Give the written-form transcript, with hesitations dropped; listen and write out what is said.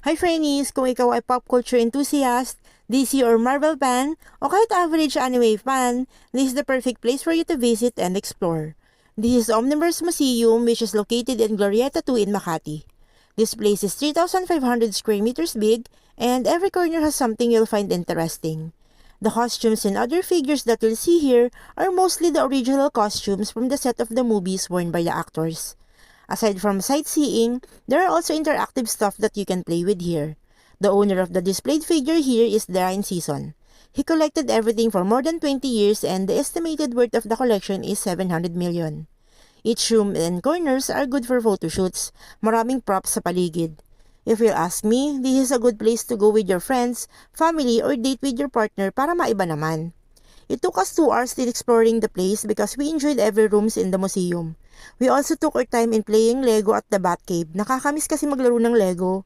Hi Friendies! Kung ikaw ay pop culture enthusiast, DC or Marvel fan, o kahit average anime fan, this is the perfect place for you to visit and explore. This is Omniverse Museum, which is located in Glorieta 2 in Makati. This place is 3,500 square meters big, and every corner has something you'll find interesting. The costumes and other figures that you'll see here are mostly the original costumes from the set of the movies worn by the actors. Aside from sightseeing, there are also interactive stuff that you can play with here. The owner of the displayed figure here is Darren Season. He collected everything for more than 20 years and the estimated worth of the collection is 700 million. Each room and corners are good for photo shoots. Maraming props sa paligid. If you ask me, this is a good place to go with your friends, family, or date with your partner para maiba naman. It took us 2 hours still exploring the place because we enjoyed every rooms in the museum. We also took our time in playing Lego at the Batcave. Nakakamiss kasi maglaro ng Lego.